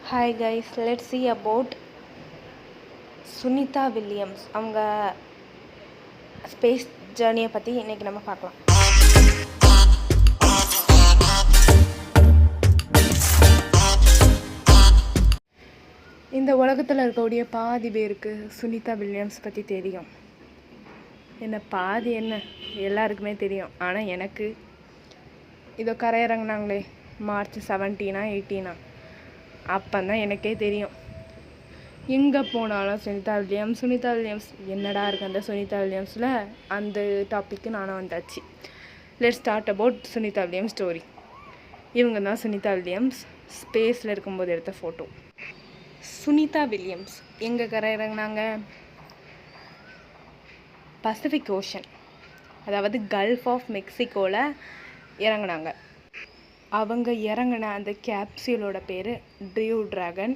Hi guys, let's see about Sunita Williams. அவங்க space ஜேர்னியை பற்றி இன்றைக்கி நம்ம பார்க்கலாம். இந்த உலகத்தில் இருக்கக்கூடிய பாதி பேருக்கு சுனிதா வில்லியம்ஸ் பற்றி தெரியும். என்ன பாதி என்ன எல்லாருக்குமே தெரியும். ஆனால் எனக்கு இதோ கரையிறங்கினாங்களே மார்ச் 17 18 அப்போந்தான் எனக்கே தெரியும். எங்கே போனாலும் சுனிதா வில்லியம்ஸ் என்னடா இருக்குது அந்த சுனிதா வில்லியம்ஸில், அந்த டாப்பிக்கு நானும் வந்தாச்சு. Let's start about Sunita Williams story. இவங்க தான் சுனிதா வில்லியம்ஸ் ஸ்பேஸில் இருக்கும்போது எடுத்த ஃபோட்டோ. சுனிதா வில்லியம்ஸ் எங்கே கரையிறங்கினாங்க? பசிபிக் ஓஷன், அதாவது கல்ஃப் ஆஃப் மெக்சிகோவில் இறங்கினாங்க. அவங்க இறங்கின அந்த கேப்சியூலோட பேர் ட்ரூ ட்ராகன்.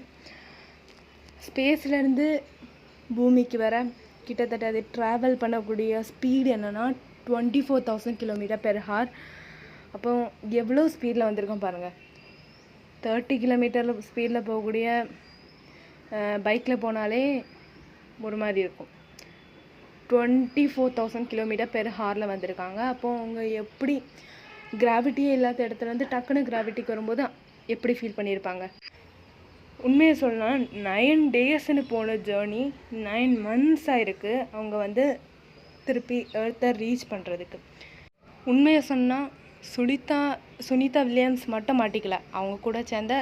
ஸ்பேஸ்லேருந்து பூமிக்கு வர கிட்டத்தட்ட அது ட்ராவல் பண்ணக்கூடிய ஸ்பீடு என்னென்னா 24,000 km/h. அப்போ எவ்வளோ ஸ்பீடில் வந்திருக்கோம் பாருங்கள். 30 km ஸ்பீடில் போகக்கூடிய பைக்கில் போனாலே ஒரு மாதிரி இருக்கும். 24,000 km/h வந்திருக்காங்க. அப்போது அவங்க எப்படி கிராவிட்டியே இல்லாத இடத்துல வந்து டக்குன்னு கிராவிட்டிக்கு வரும்போது எப்படி ஃபீல் பண்ணியிருப்பாங்க? உண்மையை சொல்லலாம், 9 daysன்னு போன ஜேர்னி 9 months ஆயிருக்கு அவங்க வந்து திருப்பி எர்த்தை ரீச் பண்ணுறதுக்கு. உண்மையை சொன்னால் சுனிதா வில்லியம்ஸ் மட்டும் மாட்டிக்கல, அவங்க கூட சேர்ந்த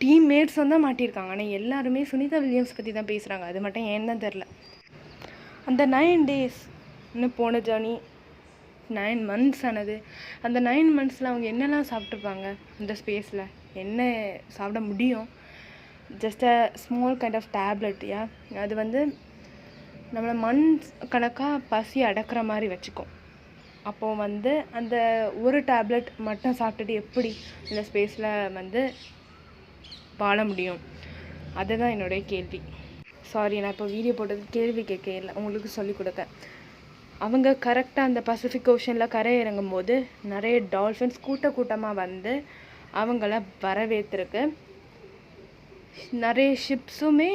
டீம்மேட்ஸ் வந்து மாட்டியிருக்காங்க. ஆனால் எல்லாருமே சுனிதா வில்லியம்ஸ் பற்றி தான் பேசுகிறாங்க. அது மட்டும் ஏன்னு தான் தெரில. அந்த 9 daysன்னு போன ஜேர்னி 9 months ஆனது. அந்த 9 monthsல அவங்க என்னெல்லாம் சாப்பிட்ருப்பாங்க? அந்த ஸ்பேஸில் என்ன சாப்பிட முடியும்? Just a small kind of tablet. அது வந்து நம்மளை மந்த்ஸ் கணக்காக பசி அடக்கிற மாதிரி வச்சுக்கும். அப்போது வந்து அந்த ஒரு டேப்லெட் மட்டும் சாப்பிட்டுட்டு எப்படி இந்த ஸ்பேஸில் வந்து வாழ முடியும்? அதுதான் என்னுடைய கேள்வி. சாரி, நான் இப்போ வீடியோ போட்டது கேள்வி கேட்க இல்லை, உங்களுக்கு சொல்லிக் கொடுக்க. அவங்க கரெக்டாக அந்த பசிபிக் ஓஷனில் கரை இறங்கும்போது நிறைய டால்ஃபின்ஸ் கூட்டமாக வந்து அவங்கள வரவேற்றுருக்கு. நிறைய ஷிப்ஸுமே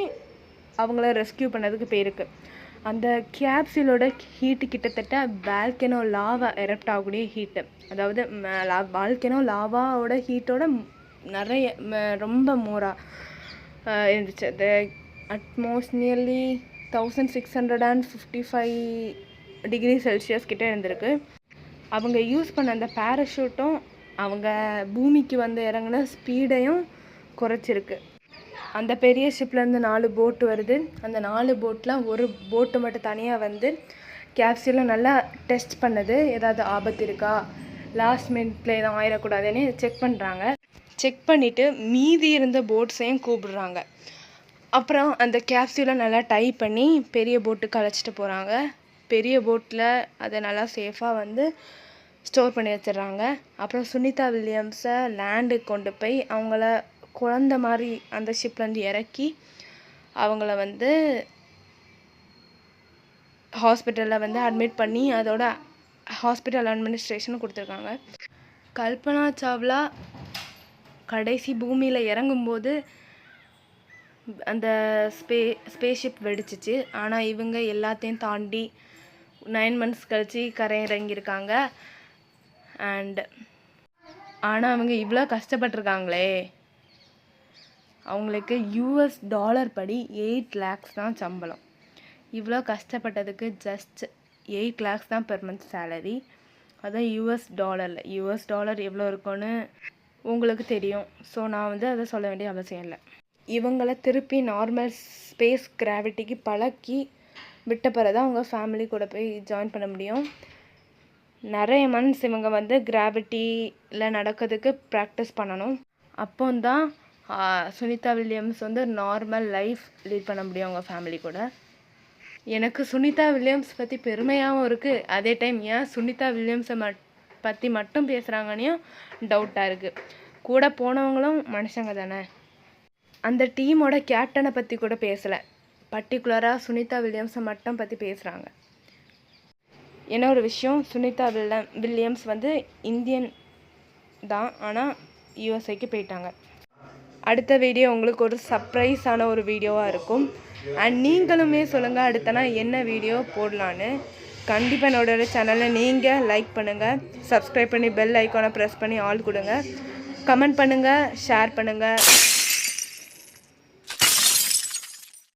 அவங்கள ரெஸ்கியூ பண்ணதுக்கு போயிருக்கு. அந்த கேப்சூலோட ஹீட்டு கிட்டத்தட்ட வால்கனோ லாவா எரப்ட் ஆகக்கூடிய ஹீட்டு, அதாவது வால்கனோ லாவாவோட ஹீட்டோட நிறைய ரொம்ப மோராக இருந்துச்சு. அது அட்மோஸ்ட் நியர்லி 1655 degree Celsius கிட்டே இருந்திருக்கு. அவங்க யூஸ் பண்ண அந்த பேராஷூட்டும் அவங்க பூமிக்கு வந்து இறங்கின ஸ்பீடையும் குறைச்சிருக்கு. அந்த பெரிய ஷிப்லேருந்து 4 போட்டு வருது. அந்த 4 போட்டில் ஒரு போட்டு மட்டும் தனியாக வந்து கேப்சூலை நல்லா டெஸ்ட் பண்ணுது. ஏதாவது ஆபத்து இருக்கா, லாஸ்ட் மினிட்ல எதுவும் ஆயிடக்கூடாதுன்னு செக் பண்ணுறாங்க. செக் பண்ணிவிட்டு மீதி இருந்த போட்ஸையும் கூப்பிடுறாங்க. அப்புறம் அந்த கேப்சூலை நல்லா டை பண்ணி பெரிய போட்டுக்கு அழைச்சிட்டு போகிறாங்க. பெரிய போட்டில் அதை நல்லா சேஃபாக வந்து ஸ்டோர் பண்ணி வச்சிடுறாங்க. அப்புறம் சுனிதா வில்லியம்ஸை லேண்டுக்கு கொண்டு போய் அவங்கள குழந்த மாதிரி அந்த ஷிப்லேருந்து இறக்கி அவங்கள வந்து ஹாஸ்பிட்டலில் வந்து அட்மிட் பண்ணி அதோட ஹாஸ்பிட்டல் அட்மினிஸ்ட்ரேஷன் கொடுத்துருக்காங்க. கல்பனா சாவ்லா கடைசி பூமியில் இறங்கும்போது அந்த ஸ்பேஸ்ஷிப் வெடிச்சிச்சு. ஆனால் இவங்க எல்லாத்தையும் தாண்டி 9 months கழிச்சு கரையிறங்கியிருக்காங்க. ஆனால் அவங்க இவ்வளோ கஷ்டப்பட்டிருக்காங்களே. அவங்களுக்கு $US படி 8 lakhs தான் சம்பளம். இவ்வளோ கஷ்டப்பட்டதுக்கு ஜஸ்ட் 8 lakhs தான் பெர் மந்த் சேலரி. அதான் $US எவ்வளோ இருக்கும்னு உங்களுக்கு தெரியும். ஸோ நான் வந்து அதை சொல்ல வேண்டிய அவசியம் இல்லை. இவங்களை திருப்பி நார்மல் ஸ்பேஸ் கிராவிட்டிக்கு பழக்கி விட்ட பிறகு தான் அவங்க ஃபேமிலி கூட போய் ஜாயின் பண்ண முடியும். நிறைய மந்த்ஸ் இவங்க வந்து கிராவிட்டியில் நடக்கிறதுக்கு ப்ராக்டிஸ் பண்ணணும். அப்போ தான் சுனிதா வில்லியம்ஸ் வந்து நார்மல் லைஃப் லீட் பண்ண முடியும் அவங்க ஃபேமிலி கூட. எனக்கு சுனிதா வில்லியம்ஸ் பற்றி பெருமையாகவும் இருக்குது. அதே டைம் ஏன் சுனிதா வில்லியம்ஸை பற்றி மட்டும் பேசுகிறாங்கன்னையும் டவுட்டாக இருக்குது. கூட போனவங்களும் மனுஷங்க தானே. அந்த டீமோட கேப்டனை பற்றி கூட பேசலை, பர்டிகுலராக சுனிதா வில்லியம்ஸை மட்டும் பற்றி பேசுகிறாங்க. என்ன ஒரு விஷயம், சுனிதா வில்லியம்ஸ் வந்து இந்தியன் தான், ஆனால் யூஎஸ்ஏக்கு போயிட்டாங்க. அடுத்த வீடியோ உங்களுக்கு ஒரு சர்ப்ரைஸான ஒரு வீடியோவாக இருக்கும். அண்ட் நீங்களுமே சொல்லுங்கள் அடுத்த நான் என்ன வீடியோ போடலான்னு. கண்டிப்பாக என்னோட சேனலை நீங்கள் லைக் பண்ணுங்கள், சப்ஸ்கிரைப் பண்ணி பெல் ஐக்கானை ப்ரெஸ் பண்ணி ஆல் கொடுங்க, கமெண்ட் பண்ணுங்கள், ஷேர் பண்ணுங்கள்.